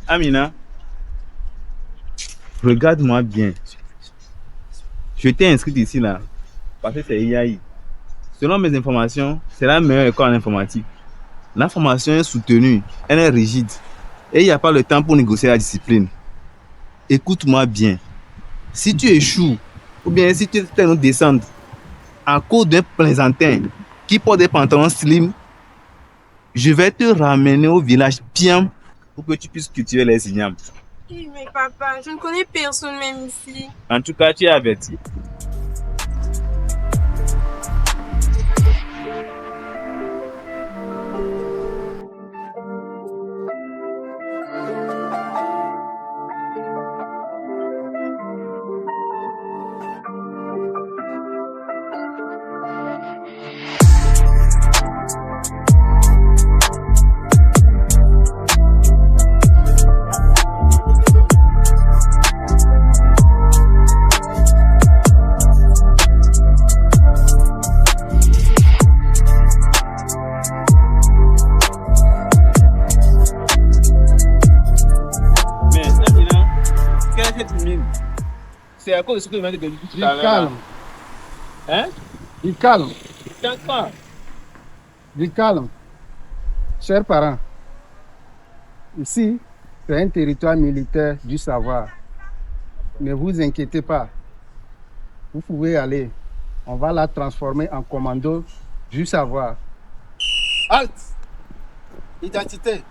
Amina, regarde-moi bien. Je t'ai inscrit ici là parce que c'est IAI. Selon mes informations, c'est la meilleure école en informatique. La formation est soutenue, elle est rigide et il n'y a pas le temps pour négocier la discipline. Écoute-moi bien. Si tu échoues ou bien si tu es nous descendre à cause d'un plaisantin qui porte des pantalons slim, je vais te ramener au village bien pour que tu puisses cultiver les ignames. Oui, mais papa, je ne connais personne même ici. En tout cas, tu es averti. Mais Amina, quelle est cette mine? C'est à cause de ce que je viens de te dire tout Du à l'heure. calme, Hein? du calme, T'inquiète pas. du calme. Chers parents, ici, c'est un territoire militaire du savoir. Ne vous inquiétez pas. Vous pouvez aller. On va la transformer en commando du savoir. Halte! Identité.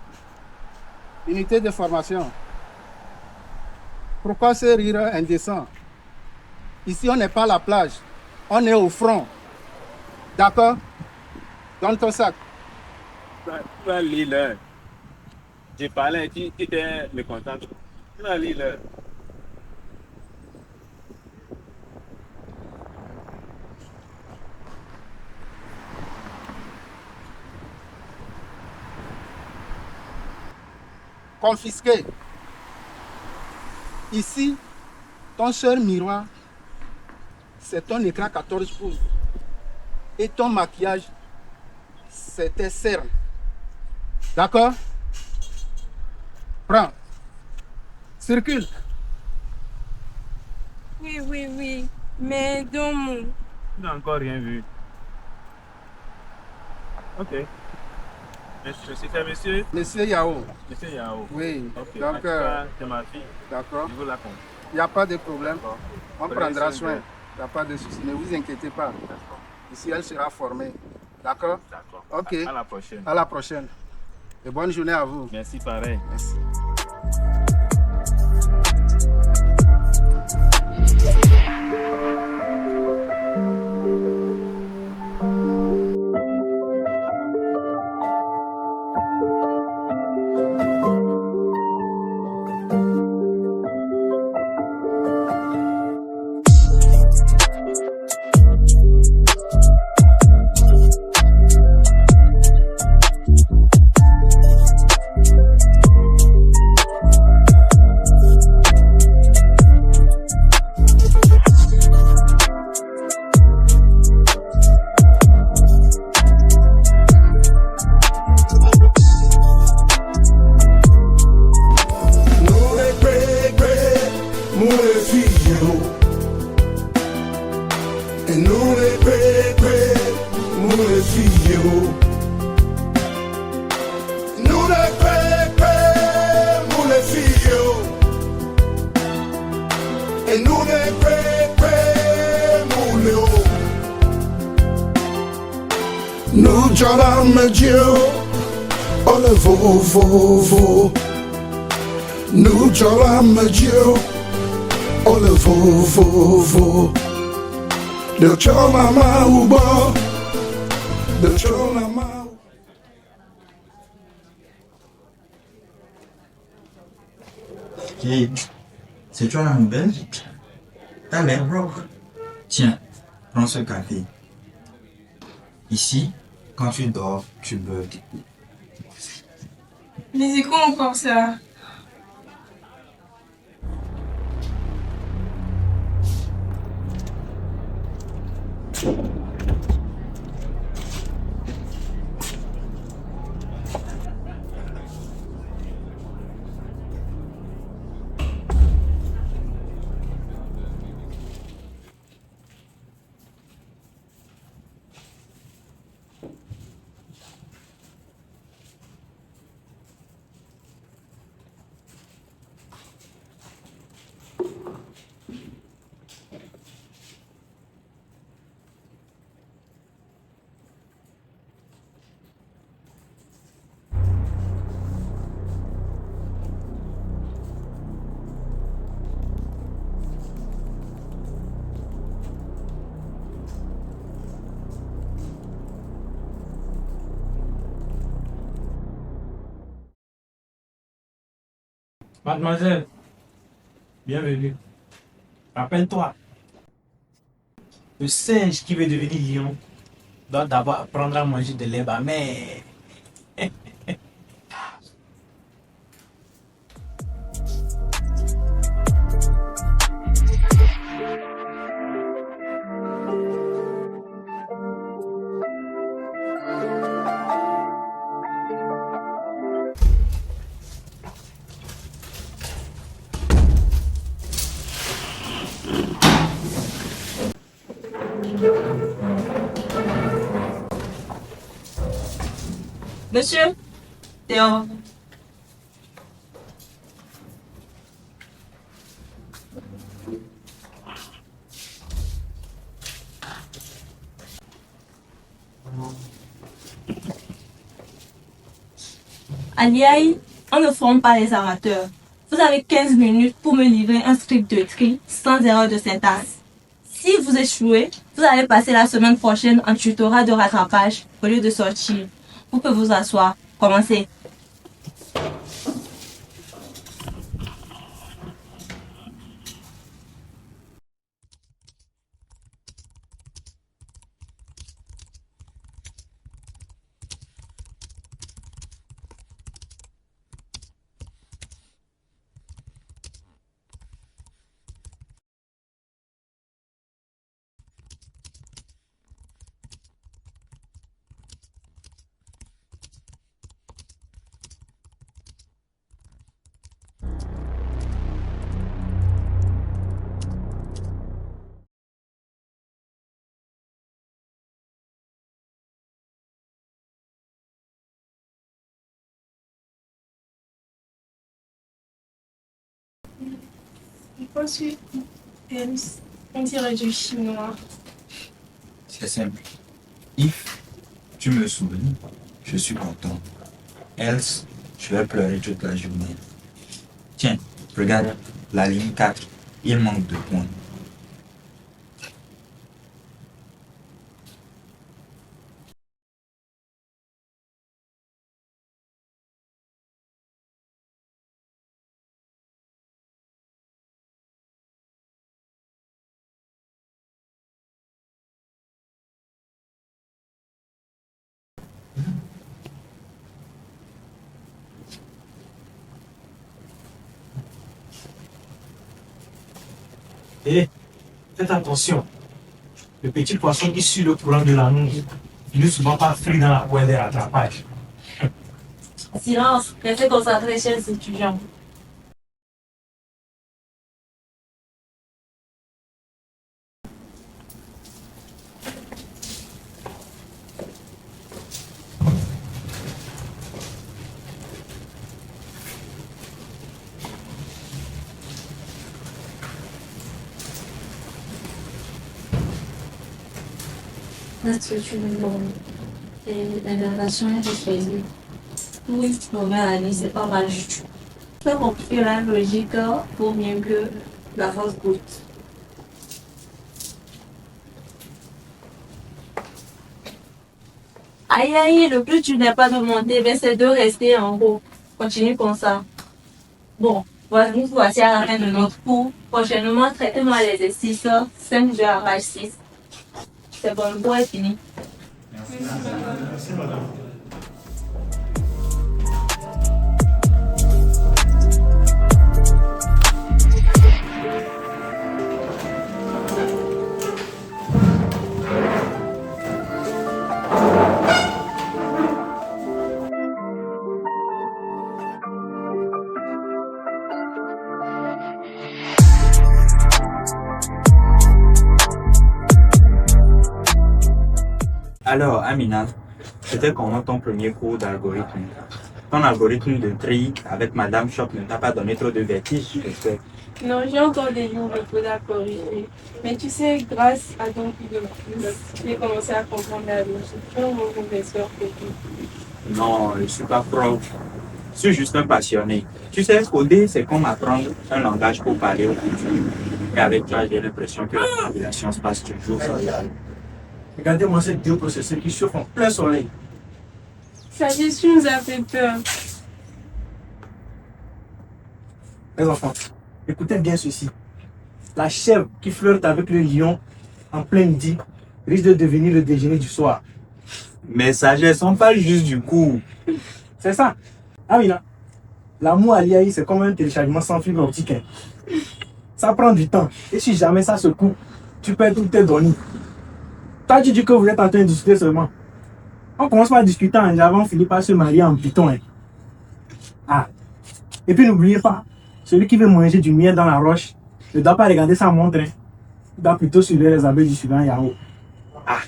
Unité de formation. Pourquoi ce rire indécent? Ici, on n'est pas à la plage. On est au front. D'accord? Donne ton sac. Tu vas lire l'heure. J'ai parlé, tu étais mécontent. Tu vas lire l'heure. Confisqué. Ici, ton seul miroir, c'est ton écran 14 pouces. Et ton maquillage, c'est tes cernes. D'accord? Prends. Circule. Oui, oui, oui. Mais donc, Tu n'as encore rien vu. Ok. C'est monsieur, Monsieur Yao. monsieur Yao. Oui. Ok. Donc, En tout cas, c'est ma fille. d'accord. Je vous la compte. Il n'y a pas de problème. D'accord. On Prenez prendra soin soin. d'elle. Il n'y a pas de souci. Ne vous inquiétez pas. D'accord. Ici, elle sera formée. D'accord? D'accord. Ok. À la prochaine. À la prochaine. Et bonne journée à vous. Merci, pareil. Merci. Nous Joram Dieu, oh le vo. Nous Joram Dieu, oh le vo. De Chomama Ubo, de Chomama. Hey, c'est toi la nouvelle? T'as l'air rock. Tiens, prends ce café. Ici, quand tu dors, tu bugs. mais c'est quoi encore ça? Mademoiselle, bienvenue. Rappelle-toi, le singe qui veut devenir lion doit d'abord apprendre à manger de l'herbe amère. Monsieur, Théo. À l'IAI, on ne forme pas les amateurs. Vous avez 15 minutes pour me livrer un script de tri sans erreur de syntaxe. Si vous échouez, vous allez passer la semaine prochaine en tutorat de rattrapage au lieu de sortir. Vous pouvez vous asseoir. Commencez. Ensuite, on dirait du chinois. C'est simple. If tu me souris, je suis content. Else, je vais pleurer toute la journée. Tiens, regarde, la ligne 4, il manque 2 points. Et faites attention. Le petit poisson qui suit le courant de la nuit, il ne souvent pas pris dans la poêle des rattrapages. Silence, restez concentrés, chers étudiants. La structure est bonne. Et l'inversion est respectée. Oui, mauvais année, c'est pas mal du tout. Je peux comprendre la logique vaut mieux que la fausse goutte. Aïe aïe, le plus tu n'es pas de monter, mais c'est de rester en haut. Continue comme ça. Bon, nous voici à la fin de notre cours. Prochainement, traitez-moi l'exercice 5 de la page 6. C'est bon, le cours est fini. Alors, Amina, c'était comment ton premier cours d'algorithme? Ton algorithme de tri avec Madame Shop ne t'a pas donné trop de vertige, j'espère. Non, j'ai encore des livres de code à corriger. Mais tu sais, grâce à ton coup de plus, j'ai commencé à comprendre la logique. Je suis mon professeur technique. Non, je ne suis pas prof. Je suis juste un passionné. Tu sais, coder, c'est comme apprendre un langage pour parler au futur. Et avec toi, j'ai l'impression que la population se passe toujours sur la. Regardez-moi ces deux processeurs qui chauffent en plein soleil. Sa gestion nous a fait peur. Les enfants, écoutez bien ceci. La chèvre qui flirte avec le lion en plein midi risque de devenir le déjeuner du soir. Mes sagesses, on parle juste du coup. C'est ça. Amina, l'amour à l'IAI, c'est comme un téléchargement sans fibre optique. Hein. Ça prend du temps. Et si jamais ça se coupe, tu perds toutes tes données. Toi, tu dis que vous êtes en train de discuter seulement. On commence par discuter en Java, on finit par se marier en Python. Hein. Ah. Et puis n'oubliez pas, celui qui veut manger du miel dans la roche ne doit pas regarder sa montre. Hein. Il doit plutôt suivre les abeilles du suivant Yahoo. Ah.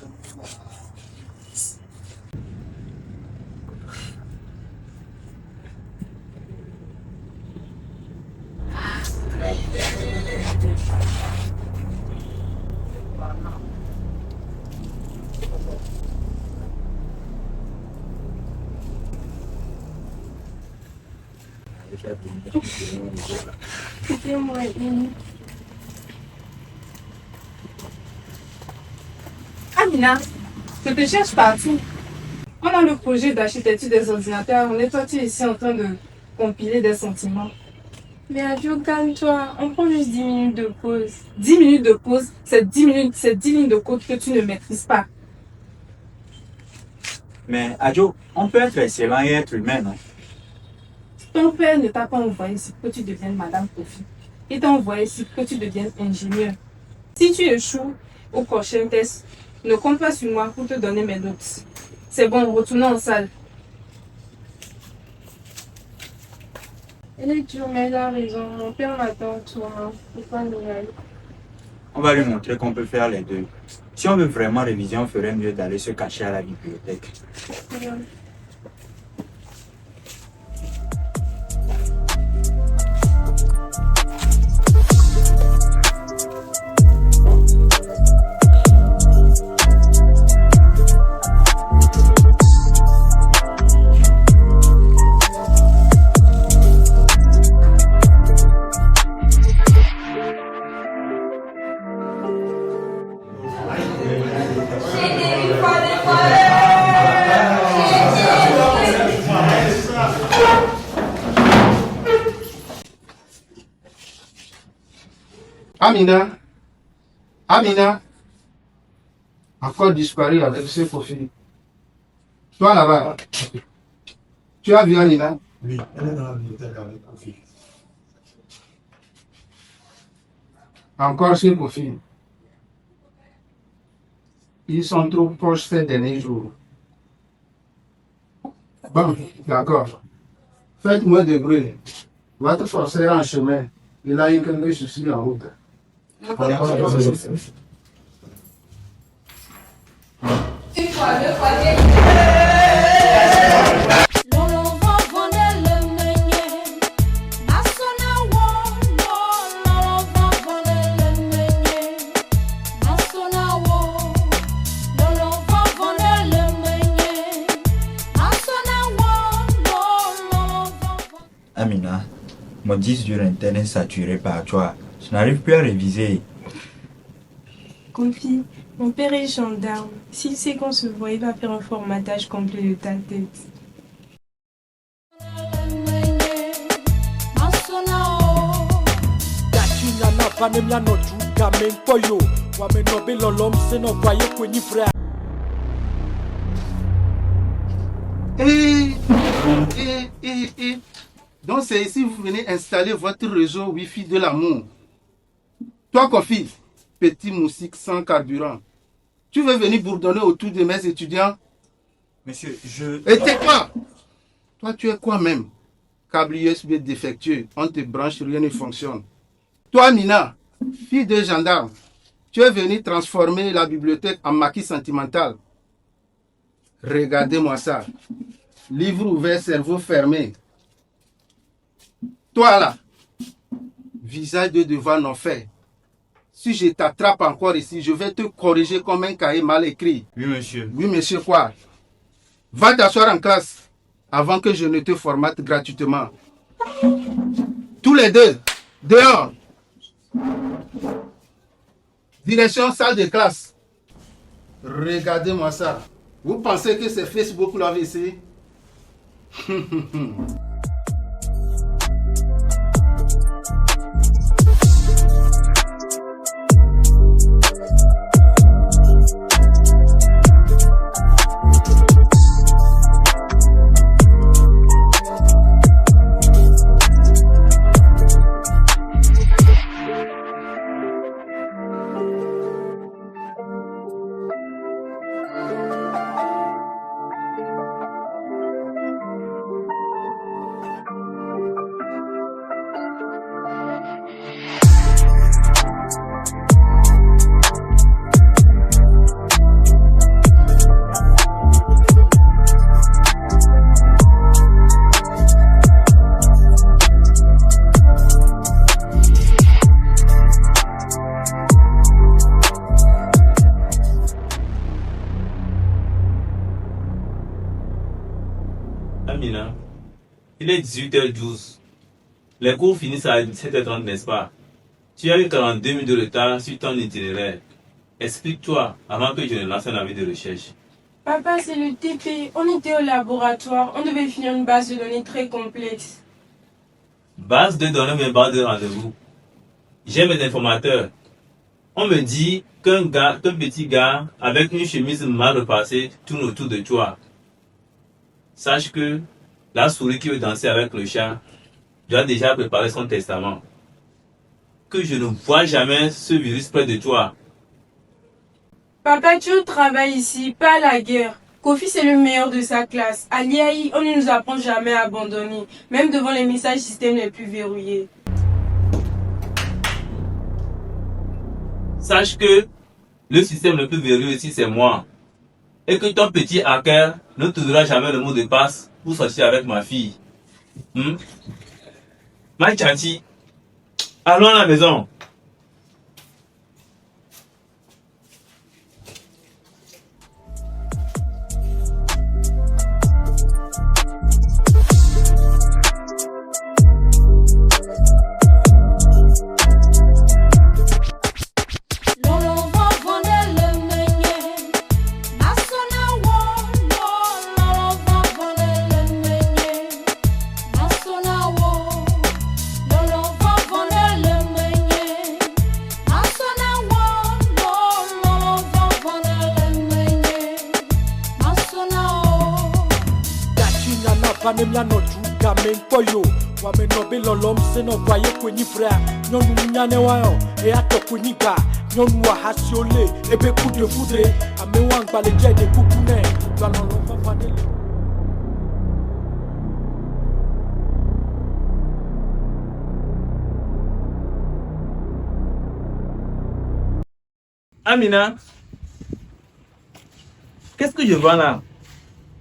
Écoutez-moi une. Amina, je te cherche partout. On a le projet d'architecture des ordinateurs. On est parti ici en train de compiler des sentiments. Mais Adjo, calme-toi. On prend juste 10 minutes de pause. 10 minutes de pause, c'est 10 minutes, c'est 10 lignes de code que tu ne maîtrises pas. Mais Adjo, on peut être excellent et être humain, non? Ton père ne t'a pas envoyé ici pour que tu deviennes Madame Kofi. Il t'a envoyé ici pour que tu deviennes ingénieur. Si tu échoues au prochain test, ne compte pas sur moi pour te donner mes notes. C'est bon, retournons en salle. Elle est dure, mais elle a raison. Mon père m'attend, toi. Pourquoi nous aller? On va lui montrer qu'on peut faire les deux. Si on veut vraiment réviser, on ferait mieux d'aller se cacher à la bibliothèque. Amina, encore disparu avec ses profils. Toi là-bas, tu as vu Amina? Oui, elle est dans la bibliothèque avec profil. Encore ses profils. Ils sont trop proches ces derniers jours. Bon, d'accord. Faites-moi de bruit. Votre forcer en chemin. Il a eu quelques soucis en route. Une fois, deux fois, Amina, mon disque dur interne est saturé par toi. Je n'arrive plus à réviser. Kofi, mon père est gendarme. S'il sait qu'on se voit, il va faire un formatage complet de ta tête. Donc c'est ici que vous venez installer votre réseau Wi-Fi de l'amour. Toi, Kofi, petit moussik sans carburant, tu veux venir bourdonner autour de mes étudiants? Monsieur, je... Et tais-toi! Toi, tu es quoi même? Câble USB défectueux, on te branche, rien ne fonctionne. Toi, Nina, fille de gendarme, tu es venu transformer la bibliothèque en maquis sentimental. Regardez-moi ça. Livre ouvert, cerveau fermé. Toi là, visage de devant non fait. Si je t'attrape encore ici, je vais te corriger comme un cahier mal écrit. Oui, monsieur. Oui, monsieur quoi? Va t'asseoir en classe avant que je ne te formate gratuitement. Tous les deux, dehors. Direction salle de classe. Regardez-moi ça. Vous pensez que c'est Facebook là ici? Il est 18h12. Les cours finissent à 17h30, n'est-ce pas? Tu as eu 42 minutes de retard sur ton itinéraire. Explique-toi avant que je ne lance un avis de recherche. Papa, c'est le TP. On était au laboratoire. On devait finir une base de données très complexe. Base de données, mais base de rendez-vous. J'ai mes informateurs. On me dit qu'un petit gars avec une chemise mal repassée tourne autour de toi. Sache que la souris qui veut danser avec le chat doit déjà préparer son testament. Que je ne vois jamais ce virus près de toi. Papa, tu travailles ici, pas à la guerre. Kofi, c'est le meilleur de sa classe. À l'IAI, on ne nous apprend jamais à abandonner, même devant les messages systèmes les plus verrouillés. Sache que le système le plus verrouillé ici, c'est moi. Et que ton petit hacker ne te donnera jamais le mot de passe pour sortir avec ma fille. Ma tchanti, allons à la maison. Panemia no juga menkoyo wa menobe lolom se no kwaye kwenyi fra nyonu nyane wayo e ato kwenyi ga nyonu wa hasiole ebe coup de foudre amewa ngbale je de kukune wa lolom fa fanele. Amina, qu'est-ce que je vois là?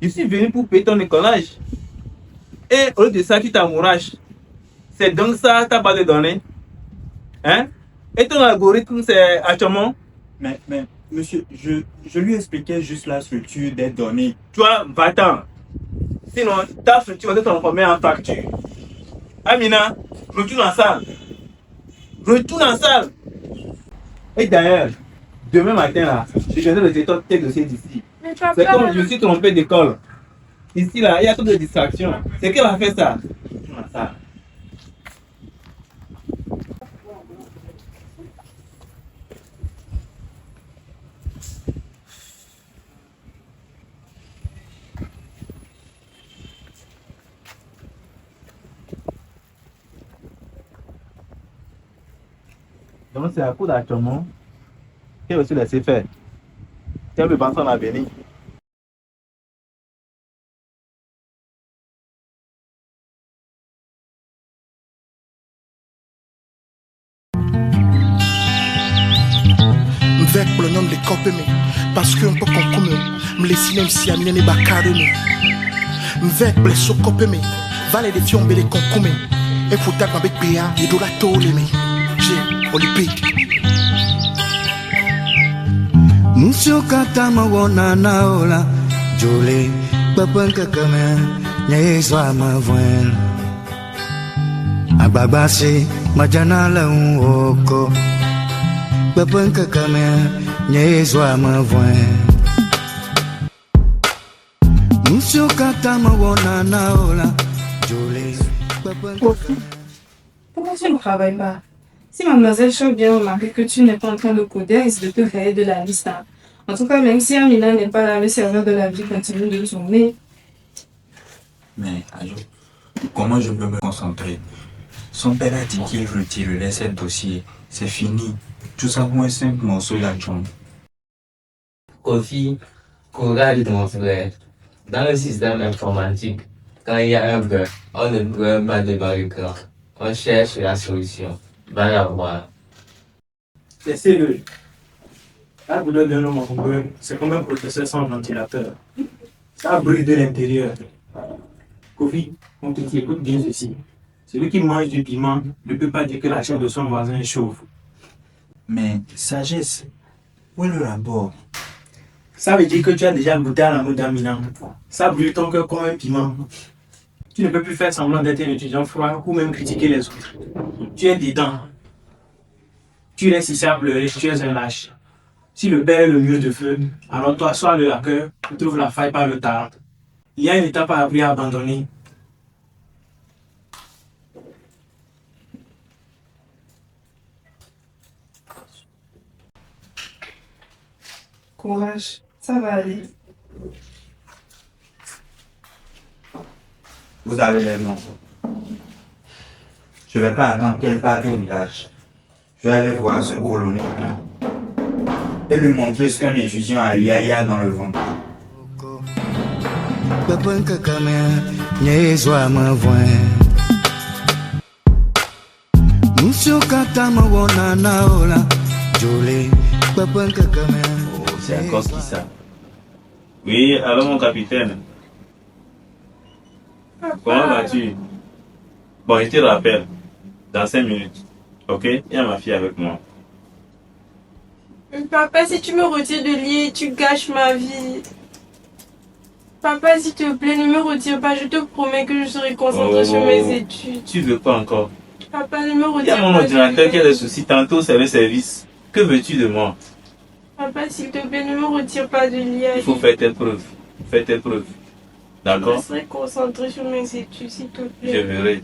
Je suis venu pour payer ton écolage. Et au lieu de ça, tu t'amouraches. C'est donc ça ta base de données. Hein? Et ton algorithme, c'est Achamon? Mais, monsieur, je lui expliquais juste la structure des données. Toi, va-t'en. Sinon, ta structure va te transformer en facture. Amina, retourne en salle. Retourne en salle. Et d'ailleurs, demain matin, là, je viendrai le directeur de tes dossiers d'ici. C'est comme je suis trompé d'école. Ici, là, il y a trop de distractions. C'est qu'elle a fait ça. Ça. Donc, c'est à coup d'actuellement qu'elle a aussi laissé faire. Elle veut penser en avenir. M'vek pour le nom de copé me parce que un peu qu'on come me laisse même si amine ne bakare me m'vek pour les so copé me vale de fiombe les concome et faut taper avec PA et de la tole me j'ai olympique Musio kata mawona naola jole papan kakame nyeswa mavoen ababase majana la unoko papan kakame nyeswa mavoen Musio kata mawona naola jole papan kakame. Pourquoi tu ne travailles pas? Si mademoiselle Choc vient remarquer que tu n'es pas en train de coder, elle risque de te rayer de la liste. En tout cas, même si Amina n'est pas là, le serveur de la vie continue de tourner. Mais, Ajo, comment je peux me concentrer? Son père a dit qu'il retirerait ce dossier. C'est fini. Tout ça pour un simple morceau d'argent. Kofi, courage mon frère. Dans le système informatique, quand il y a un bug, on ne peut pas démarrer l'écran. On cherche la solution. Va la voir. Laissez-le. La boulot d'un homme en commun, c'est comme un processeur sans ventilateur. Ça brûle de l'intérieur. Kofi, on te dit, écoute bien ceci. Celui qui mange du piment ne peut pas dire que la chair de son voisin est chauve. Mais, sagesse, où est le rapport? Ça veut dire que tu as déjà goûté à l'amour d'Amina. Ça brûle ton cœur comme un piment. Tu ne peux plus faire semblant d'être un étudiant froid ou même critiquer les autres. Tu es dedans. Tu restes ici à pleurer, tu es un lâche. Si le père est le lieu de feu, alors toi, sois le hacker, tu trouves la faille par le tard. Il y a une étape à appris à abandonner. Courage, ça va aller. Vous avez raison. Je vais pas attendre qu'elle parte au village. Je vais aller voir ce colonel et lui montrer ce qu'un étudiant a lié dans le ventre. Bapan kakamea nyezwa mavwe Musio kata mawona naola Jole bapan kakamea. C'est à cause qui ça. Oui, alors mon capitaine. Comment vas-tu? Bon, je te rappelle, dans 5 minutes, ok? Il y a ma fille avec moi. Papa, si tu me retires de lit, tu gâches ma vie. Papa, s'il te plaît, ne me retire pas. Je te promets que je serai concentrée sur mes études. Tu veux quoi encore? Papa, ne me retire pas. Il y a mon ordinateur qui a des soucis. Tantôt, c'est le service. Que veux-tu de moi? Papa, s'il te plaît, ne me retire pas de lit. Il faut faire tes preuves. Fais tes preuves. D'accord? Je serai concentrée sur mes études, s'il te plaît. Je verrai.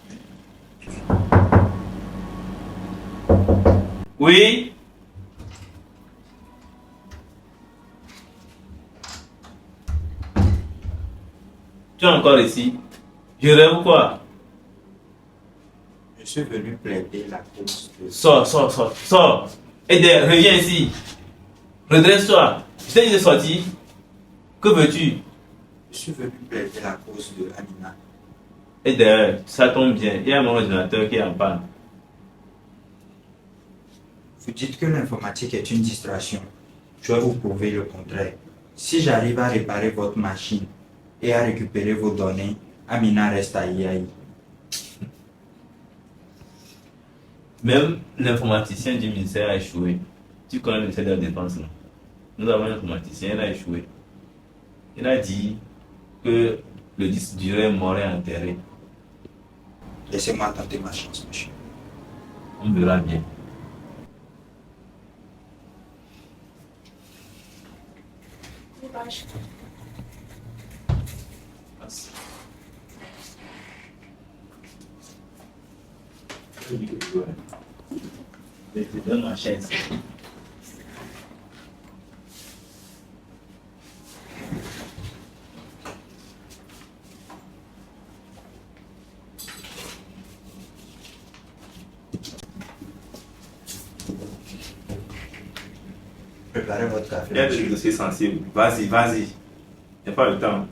Oui? Tu es encore ici? Je rêve quoi? Je suis venu plaider la cause de... Sors. Eder, reviens ici. Redresse-toi. Je t'ai dit de sortir. Que veux-tu? Je suis venu plaider la cause de Amina. Eder, ça tombe bien. Il y a mon ordinateur qui est en panne. Vous dites que l'informatique est une distraction. Je vais vous prouver le contraire. Si j'arrive à réparer votre machine et à récupérer vos données, Amina reste à IAI. Même l'informaticien du ministère a échoué. Tu connais le ministère de la Défense, non? Nous avons un informaticien, il a échoué. Il a dit que le disque dur est mort et enterré. Laissez-moi tenter ma chance, monsieur. On verra bien. Je te donne ma chaise. Préparez votre café. Il y a des dossiers sensibles. Vas-y. Il n'y a pas le temps.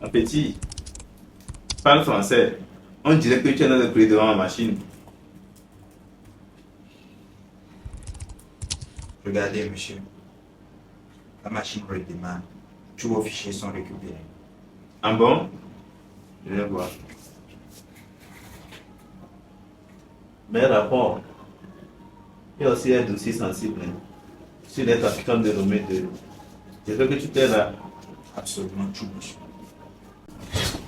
Mon petit, parle français. On dirait que tu es dans le prix devant la machine. Regardez, monsieur. La machine redémarre. Tous vos fichiers sont récupérés. Ah bon? Je vais voir. Mes rapports. Il y a aussi un dossier sensible sur les trafiquants de Romée 2. Je veux que tu t'aides là. Absolument tout, monsieur.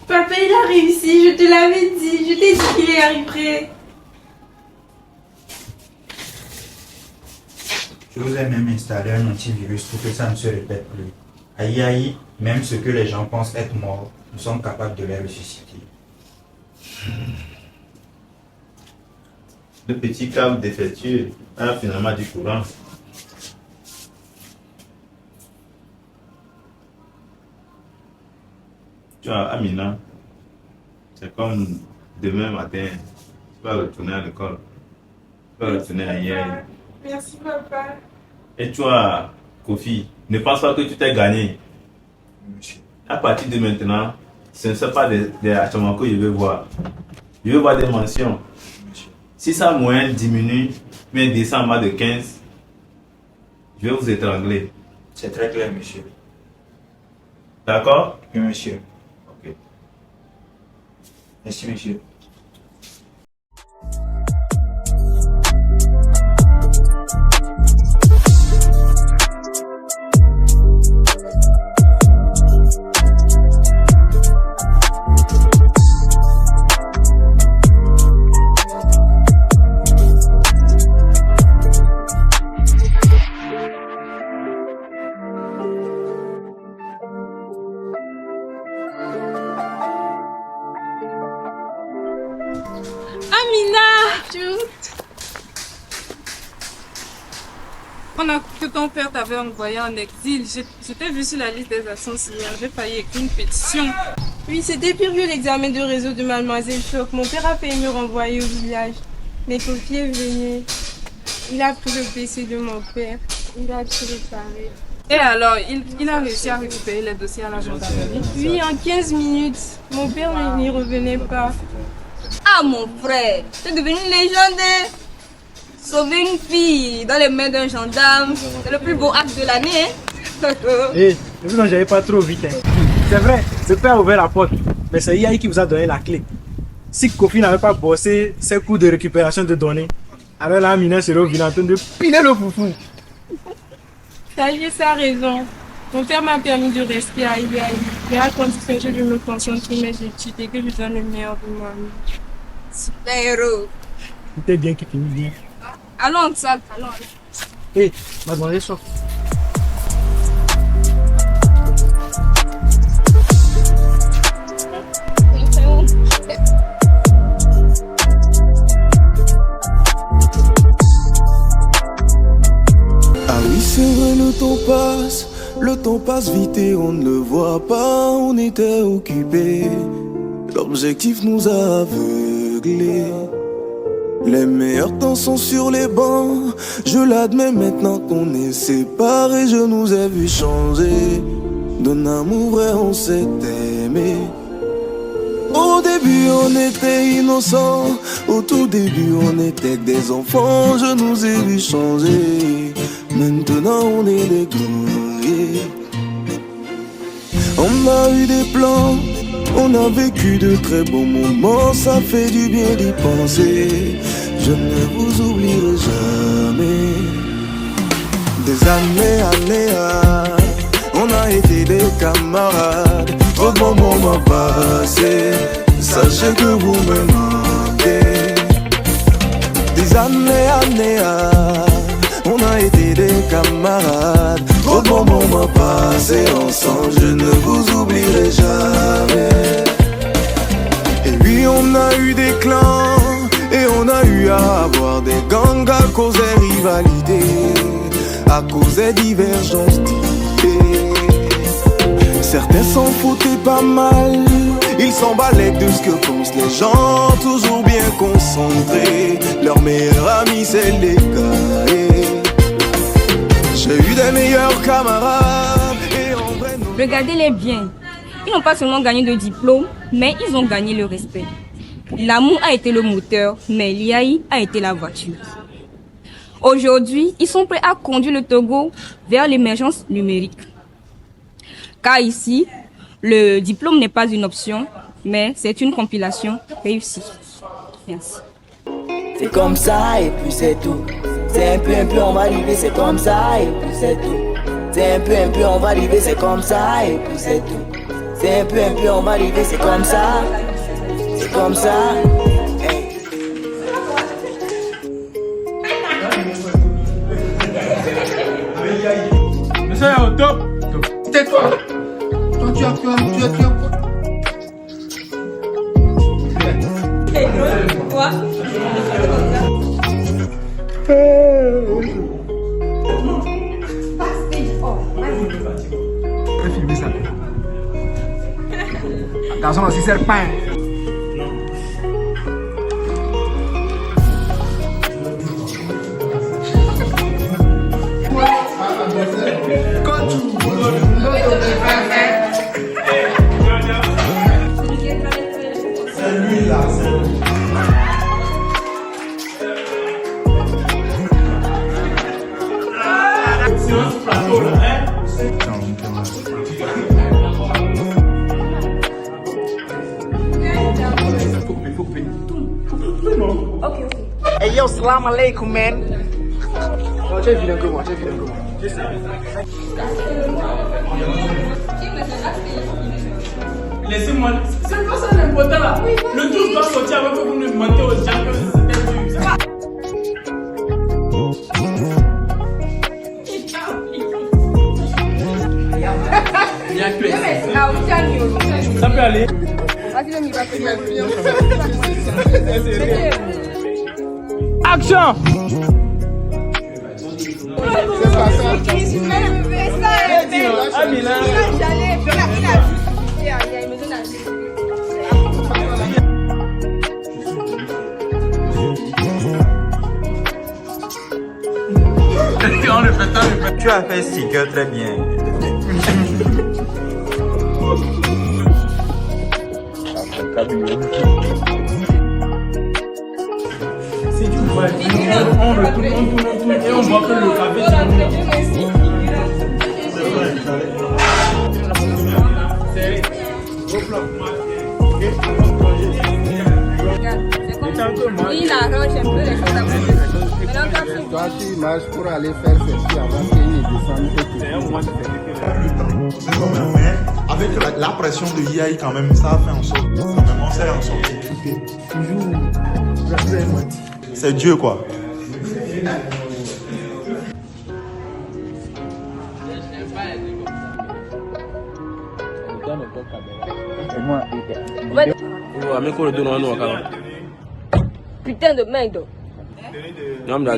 Papa, il a réussi, je te l'avais dit. Je t'ai dit qu'il y arriverait. Je vous ai même installé un antivirus pour que ça ne se répète plus. À IAI, même ce que les gens pensent être mort, nous sommes capables de les ressusciter. Le petit câble défectueux a finalement du courant. Tu vois, Amina, c'est comme demain matin, tu vas retourner à l'école. Tu vas retourner à IAI. Merci, papa. Et toi, Kofi, ne pense pas que tu t'es gagné. Monsieur. À partir de maintenant, ce ne sont pas des achèvements que je veux voir. Je veux voir des mentions. Monsieur. Si sa moyenne diminue, mais descend en bas de 15, je vais vous étrangler. C'est très clair, monsieur. D'accord? Oui, monsieur. Ok. Merci, monsieur. Bonjour. On a cru que ton père t'avait envoyé en exil. Je t'ai vu sur la liste des actions signées. J'ai failli écrire une pétition. Oui, c'était pire que l'examen de réseau de Mademoiselle Choc. Mon père a failli me renvoyer au village. Mais Kofi est venu. Il a pris le PC de mon père. Il a tout réparé. Et alors, il a réussi à récupérer les dossiers à la gendarmerie? Oui, en 15 minutes. Mon père n'y revenait pas. Ah mon frère, tu es devenu une légende. Sauver une fille dans les mains d'un gendarme, c'est le plus beau acte de l'année. Hé, vous n'en j'avais pas trop vite. Hein. C'est vrai, ce père a ouvert la porte, mais c'est Yahi qui vous a donné la clé. Si Kofi n'avait pas bossé ses cours de récupération de données, alors là, Amina serait au village en train de piler le foufou. Ça y est, ça a raison. Mon père m'a permis de rester à Yahi. Mais à condition que je me concentre sur mes études et que je donne le meilleur de moi-même. Super héros. C'était bien qui finit bien. Allons en salle, allons. Hé, mademoiselle Choc. Ah oui, c'est vrai, le temps passe vite et on ne le voit pas, on était occupés. L'objectif nous a aveuglés. Les meilleurs temps sont sur les bancs. Je l'admets maintenant qu'on est séparés. Je nous ai vu changer. D'un amour vrai on s'est aimé. Au début on était innocents. Au tout début on était des enfants. Je nous ai vu changer. Maintenant on est des gros. On a eu des plans. On a vécu de très bons moments, ça fait du bien d'y penser. Je ne vous oublierai jamais. Des années, on a été des camarades. Trop de bons moments passés, sachez que vous me manquez. Des années, on a été des camarades. Trop de bons moments passés ensemble, je ne vous oublierai jamais. Et oui, on a eu des clans, et on a eu à avoir des gangs à cause des rivalités, à cause des divergences d'idées. Certains s'en foutaient pas mal, ils s'emballaient de ce que pensent les gens, toujours bien concentrés. Leur meilleur ami c'est les gars. J'ai eu des meilleurs camarades et en vrai... Regardez-les bien. Ils n'ont pas seulement gagné de diplôme, mais ils ont gagné le respect. L'amour a été le moteur, mais l'IAI a été la voiture. Aujourd'hui, ils sont prêts à conduire le Togo vers l'émergence numérique. Car ici, le diplôme n'est pas une option, mais c'est une compilation réussie. Merci. C'est comme ça et puis c'est tout. C'est un peu, on va arriver, c'est comme ça et puis c'est tout. C'est un peu, on va arriver, c'est comme ça et puis c'est tout. C'est un peu, on va arriver, c'est comme ça. C'est comme ça. Hey. Monsieur est au top. Tais-toi. Toi, tu as quoi? Quoi? Filmer ça. Attention, c'est serpent. C'est lui là, c'est lui. Hey yo, salam alaikum man. Tu es vilain que moi, Laissez-moi. C'est pas ça l'important là. Le truc doit sortir avant que vous ne mentez aux gens que c'était du. Ça peut aller. action. Tu as fait sticker très bien. Si tu vois, on retourne et on voit que le café Il arrange un peu les choses à vous. Toi, tu marches pour aller faire ceci avant qu'il ne descende. Avec la pression de IAI quand même, ça a fait en sorte. Quand même, on s'est en sorti. C'est Dieu quoi. Putain de merde. Non, mais